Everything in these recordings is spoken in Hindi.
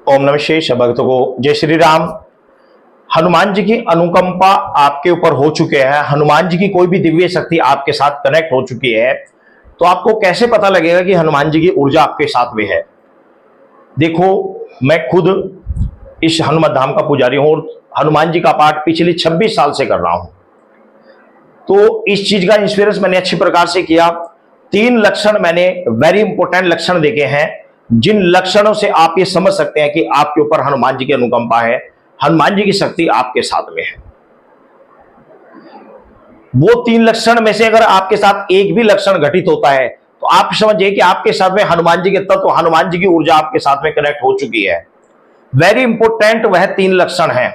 ओम नमः शिवाय। सब भक्तों को जय श्री राम। हनुमान जी की अनुकंपा आपके ऊपर हो चुके हैं, हनुमान जी की कोई भी दिव्य शक्ति आपके साथ कनेक्ट हो चुकी है, तो आपको कैसे पता लगेगा कि हनुमान जी की ऊर्जा आपके साथ में है? देखो, मैं खुद इस हनुमान धाम का पुजारी हूं और हनुमान जी का पाठ पिछले 26 साल से कर रहा हूं। तो इस चीज का इंश्योरेंस मैंने अच्छी प्रकार से किया। 3 लक्षण मैंने वेरी इंपॉर्टेंट लक्षण देखे हैं, जिन लक्षणों से आप ये समझ सकते हैं कि आपके ऊपर हनुमान जी की अनुकंपा है, हनुमान जी की शक्ति आपके साथ में है। वो 3 लक्षण में से अगर आपके साथ एक भी लक्षण घटित होता है तो आप समझिए कि आपके साथ में हनुमान जी के तत्व, हनुमान जी की ऊर्जा आपके साथ में कनेक्ट हो चुकी है। वेरी इंपॉर्टेंट वह 3 लक्षण हैं।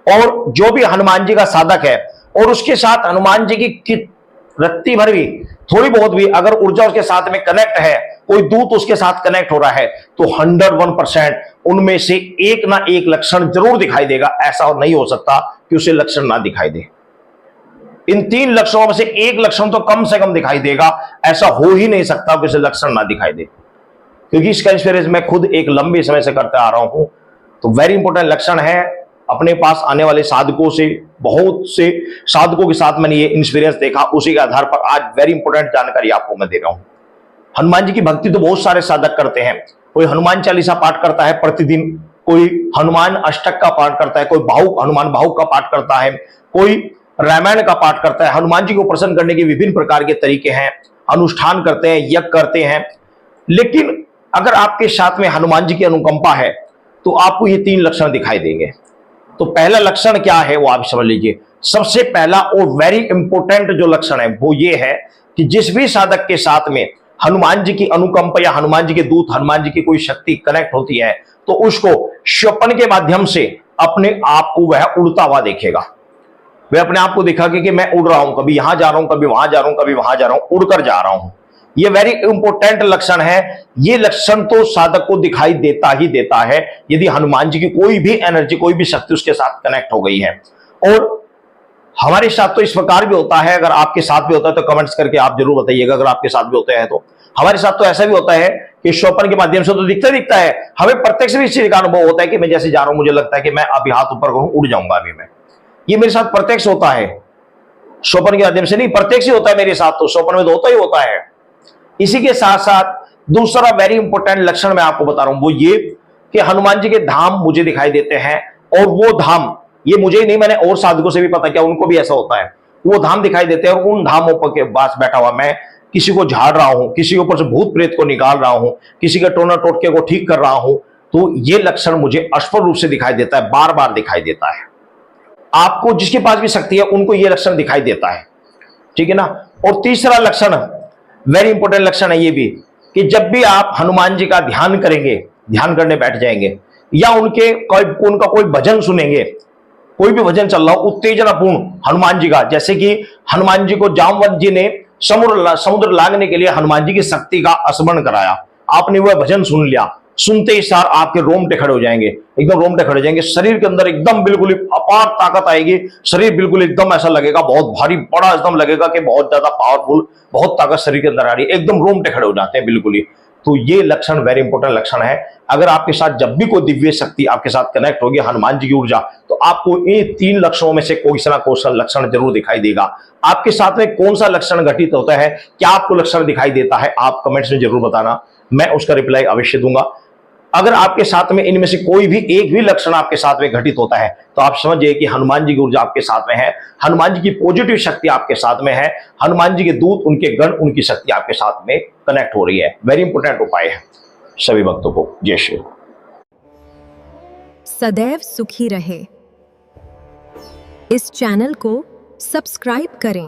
और जो भी हनुमान जी का साधक है और उसके साथ हनुमान जी की रत्ती भर भी, थोड़ी बहुत भी अगर ऊर्जा उसके साथ में कनेक्ट है, कोई दूत उसके साथ कनेक्ट हो रहा है, तो 101% उनमें से एक ना एक लक्षण जरूर दिखाई देगा। ऐसा नहीं हो सकता कि उसे लक्षण ना दिखाई दे। इन 3 लक्षणों में से एक लक्षण तो कम से कम दिखाई देगा। ऐसा हो ही नहीं सकता कि उसे लक्षण ना दिखाई दे, क्योंकि इसका एक्सपीरियंस मैं खुद एक लंबे समय से करते आ रहा हूं। तो वेरी इंपॉर्टेंट लक्षण है। अपने पास आने वाले साधकों से, बहुत से साधकों के साथ मैंने ये एक्सपीरियंस देखा, उसी के आधार पर आज वेरी इंपॉर्टेंट जानकारी आपको मैं दे रहा हूं। हनुमान जी की भक्ति तो बहुत सारे साधक करते हैं। कोई हनुमान चालीसा पाठ करता है प्रतिदिन, कोई हनुमान अष्टक का पाठ करता है, कोई हनुमान भावुक का पाठ करता है, कोई रामायण का पाठ करता है। हनुमान जी को प्रसन्न करने के विभिन्न प्रकार के तरीके हैं, अनुष्ठान करते हैं, यज्ञ करते हैं। लेकिन अगर आपके साथ में हनुमान जी की अनुकंपा है तो आपको ये 3 लक्षण दिखाई देंगे। तो पहला लक्षण क्या है वो आप समझ लीजिए। सबसे पहला और वेरी इंपॉर्टेंट जो लक्षण है वो ये है कि जिस भी साधक के साथ में हनुमान जी की अनुकंपा या हनुमान जी के दूत, हनुमान जी की कोई शक्ति कनेक्ट होती है, तो उसको स्वप्न के माध्यम से अपने आप को वह उड़ता हुआ देखेगा। वह अपने आप को दिखाएगा कि मैं उड़ रहा हूं, कभी यहां जा रहा हूं, कभी वहां जा रहा हूं, कभी वहां जा रहा हूं, उड़कर जा रहा हूं। ये वेरी इंपॉर्टेंट लक्षण है। ये लक्षण तो साधक को दिखाई देता ही देता है यदि हनुमान जी की कोई भी एनर्जी, कोई भी शक्ति उसके साथ कनेक्ट हो गई है। और हमारे साथ तो इस प्रकार भी होता है, अगर आपके साथ भी होता है तो कमेंट्स करके आप जरूर बताइएगा अगर आपके साथ भी होते हैं तो। हमारे साथ तो ऐसा भी होता है कि स्वप्न के माध्यम से तो दिखता है, हमें प्रत्यक्ष भी इस चीज का अनुभव होता है कि मैं जैसे जा रहा हूं, मुझे लगता है कि मैं अभी हाथ ऊपर करूं, उड़ जाऊंगा अभी मैं। ये मेरे साथ प्रत्यक्ष होता है, स्वप्न के माध्यम से नहीं, प्रत्यक्ष ही होता है मेरे साथ। तो स्वप्न में तो होता ही होता है। इसी के साथ साथ दूसरा वेरी इंपॉर्टेंट लक्षण मैं आपको बता रहा हूं वो ये कि हनुमान जी के धाम मुझे दिखाई देते हैं। और वो धाम, ये मुझे ही नहीं, मैंने और साधकों से भी पता किया, उनको भी ऐसा होता है। वो धाम दिखाई देते हैं और उन धामों पर के पास बैठा हुआ मैं किसी को झाड़ रहा हूं, किसी के ऊपर से भूत प्रेत को निकाल रहा हूं, किसी के टोना टोटके को ठीक कर रहा हूं। तो ये लक्षण मुझे स्पष्ट रूप से दिखाई देता है, बार बार दिखाई देता है। आपको जिसके पास भी शक्ति है उनको ये लक्षण दिखाई देता है, ठीक है ना। और तीसरा लक्षण, वेरी इंपॉर्टेंट लक्षण है ये भी, कि जब भी आप हनुमान जी का ध्यान करेंगे, ध्यान करने बैठ जाएंगे या उनका कोई भजन सुनेंगे, कोई भी भजन चल रहा हो उत्तेजनापूर्ण हनुमान जी का, जैसे कि हनुमान जी को जामवंत जी ने समुद्र लांघने के लिए हनुमान जी की शक्ति का स्मरण कराया, आपने वह भजन सुन लिया, सुनते ही सार आपके रोंगटे खड़े हो जाएंगे, एकदम रोंगटे खड़े हो जाएंगे, शरीर के अंदर एकदम बिल्कुल अपार ताकत आएगी, शरीर बिल्कुल एकदम ऐसा लगेगा, बहुत भारी बड़ा एकदम लगेगा कि बहुत ज्यादा पावरफुल, बहुत ताकत शरीर के अंदर आ रही है, एकदम रोंगटे खड़े हो जाते हैं बिल्कुल ही। तो ये लक्षण वेरी इंपॉर्टेंट लक्षण है। अगर आपके साथ जब भी कोई दिव्य शक्ति आपके साथ कनेक्ट होगी, हनुमान जी की ऊर्जा, तो आपको ये 3 लक्षणों में से कोई ना कोई लक्षण जरूर दिखाई देगा। आपके साथ में कौन सा लक्षण घटित होता है, क्या आपको लक्षण दिखाई देता है, आप कमेंट्स में जरूर बताना, मैं उसका रिप्लाई अवश्य दूंगा। अगर आपके साथ में इनमें से कोई भी एक भी लक्षण आपके साथ में घटित होता है तो आप समझिए कि हनुमान जी की ऊर्जा आपके साथ में है, हनुमान जी की पॉजिटिव शक्ति आपके साथ में है, हनुमान जी के दूत, उनके गण, उनकी शक्ति आपके साथ में कनेक्ट हो रही है। वेरी इंपॉर्टेंट उपाय है सभी भक्तों को। जय श्री राम। सदैव सुखी रहे। इस चैनल को सब्सक्राइब करें।